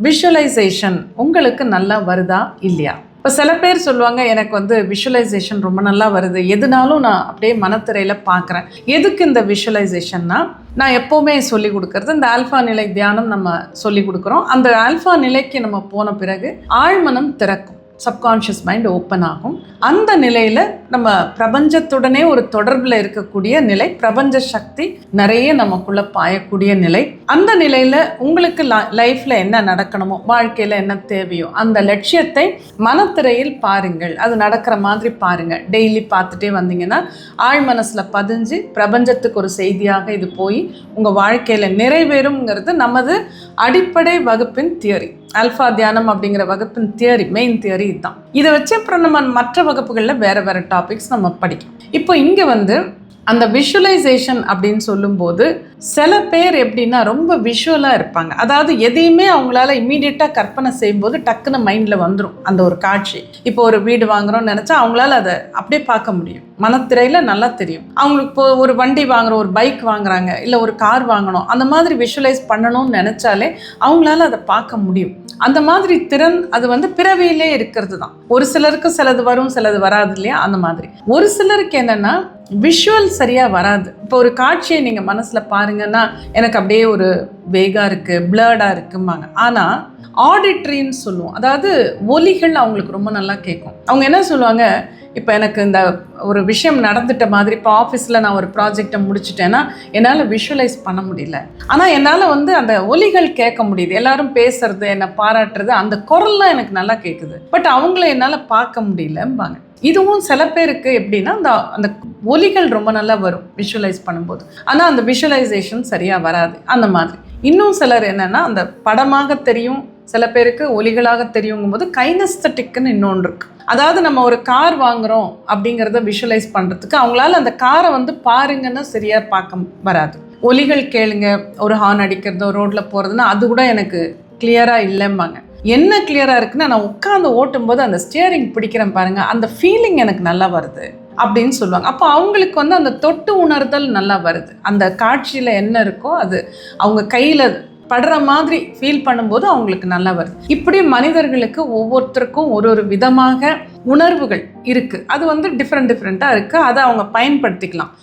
Visualisation உங்களுக்கு நல்லா வருதா இல்லையா? இப்போ சில பேர் சொல்லுவாங்க, எனக்கு வந்து விஷுவலைசேஷன் ரொம்ப நல்லா வருது, எதுனாலும் நான் அப்படியே மனத்திரையில் பார்க்குறேன். எதுக்கு இந்த விஷுவலைசேஷன்னா, நான் எப்போவுமே சொல்லி கொடுக்கறது இந்த ஆல்ஃபா நிலை தியானம் நம்ம சொல்லி கொடுக்குறோம். அந்த ஆல்ஃபா நிலைக்கு நம்ம போன பிறகு ஆழ்மனம் திறக்கும், சப்கான்ஷியஸ் மைண்ட் ஓப்பன் ஆகும். அந்த நிலையில் நம்ம பிரபஞ்சத்துடனே ஒரு தொடர்பில் இருக்கக்கூடிய நிலை, பிரபஞ்ச சக்தி நிறைய நமக்குள்ளே பாயக்கூடிய நிலை. அந்த நிலையில் உங்களுக்கு லைஃப்பில் என்ன நடக்கணுமோ, வாழ்க்கையில் என்ன தேவையோ அந்த லட்சியத்தை மனத்திரையில் பாருங்கள். அது நடக்கிற மாதிரி பாருங்கள். டெய்லி பார்த்துட்டே வந்தீங்கன்னா ஆழ் மனசில் பதிஞ்சு பிரபஞ்சத்துக்கு ஒரு செய்தியாக இது போய் உங்கள் வாழ்க்கையில் நிறைவேறுங்கிறது நமது அடிப்படை வகுப்பின் தியரி. ஆல்ஃபா தியானம் அப்படிங்கிற வகுப்பின் தியரி, மெயின் தியரி இதுதான். இதை வச்சு அப்புறம் நம்ம மற்ற வகுப்புகளில் வேறு வேறு டாபிக்ஸ் நம்ம படிக்கும். இப்போ இங்கே வந்து அந்த விஷுவலைசேஷன் அப்படின்னு சொல்லும்போது சில பேர் எப்படின்னா ரொம்ப விஷுவலாக இருப்பாங்க. அதாவது எதையுமே அவங்களால இம்மீடியட்டாக கற்பனை செய்யும்போது டக்குன்னு மைண்டில் வந்துடும் அந்த ஒரு காட்சி. இப்போ ஒரு வீடு வாங்குறோம்னு நினச்சா அவங்களால அதை அப்படியே பார்க்க முடியும், மனத்திரையில் நல்லா தெரியும். அவங்களுக்கு இப்போ ஒரு வண்டி வாங்குறோம், ஒரு பைக் வாங்குறாங்க, இல்லை ஒரு கார் வாங்கணும், அந்த மாதிரி விஷுவலைஸ் பண்ணணும்னு நினச்சாலே அவங்களால அதை பார்க்க முடியும். அந்த மாதிரி திறன் அது வந்து பிறவியிலே இருக்கிறது தான். ஒரு சிலருக்கு சிலது வரும், சிலது வராது இல்லையா? அந்த மாதிரி ஒரு சிலருக்கு என்னென்னா விஷுவல் சரியாக வராது. இப்போ ஒரு காட்சியை நீங்கள் மனசில் பாருங்கன்னா எனக்கு அப்படியே ஒரு வேகாக இருக்குது, பிளர்டாக இருக்கும்பாங்க. ஆனால் ஆடிட்ரின்னு சொல்லுவோம், அதாவது ஒலிகள் அவங்களுக்கு ரொம்ப நல்லா கேட்கும். அவங்க என்ன சொல்லுவாங்க, இப்போ எனக்கு இந்த ஒரு விஷயம் நடந்துட்ட மாதிரி, இப்போ ஆஃபீஸில் நான் ஒரு ப்ராஜெக்டை முடிச்சுட்டேன்னா என்னால் விஷுவலைஸ் பண்ண முடியல, ஆனால் என்னால் வந்து அந்த ஒலிகள் கேட்க முடியுது. எல்லாரும் பேசுறது, என்னை பாராட்டுறது, அந்த குரல்லாம் எனக்கு நல்லா கேட்குது, பட் அவங்கள என்னால் பார்க்க முடியலம்பாங்க. இதுவும் சில பேருக்கு எப்படின்னா அந்த ஒலிகள் ரொம்ப நல்லா வரும் விஷுவலைஸ் பண்ணும்போது, ஆனால் அந்த விஷுவலைசேஷன் சரியாக வராது. அந்த மாதிரி இன்னும் சிலர் என்னென்னா அந்த படமாக தெரியும், சில பேருக்கு ஒலிகளாக தெரியுங்கும் போது கைனஸ்தட்டிக்னு இன்னொன்று இருக்குது. அதாவது நம்ம ஒரு கார் வாங்குகிறோம் அப்படிங்கிறத விஷுவலைஸ் பண்ணுறதுக்கு அவங்களால அந்த காரை வந்து பாருங்கன்னா சரியாக பார்க்க வராது. ஒலிகள் கேளுங்க, ஒரு ஹார்ன் அடிக்கிறதோ ரோட்டில் போகிறதுனா அது கூட எனக்கு கிளியராக இல்லைம்பாங்க. என்ன கிளியராக இருக்குன்னா நான் உட்காந்து ஓட்டும்போது அந்த ஸ்டியரிங் பிடிக்கிறேன் பாருங்கள், அந்த ஃபீலிங் எனக்கு நல்லா வருது அப்படின்னு சொல்லுவாங்க. அப்போ அவங்களுக்கு வந்து அந்த தொட்டு உணர்தல் நல்லா வருது. அந்த காட்சியில் என்ன இருக்கோ அது அவங்க கையில் படுற மாதிரி ஃபீல் பண்ணும்போது அவங்களுக்கு நல்லா வருது. இப்படி மனிதர்களுக்கு ஒவ்வொருத்தருக்கும் ஒரு ஒரு விதமாக உணர்வுகள் இருக்குது. அது வந்து டிஃப்ரெண்ட்டாக இருக்குது. அதை அவங்க பயன்படுத்திக்கலாம்.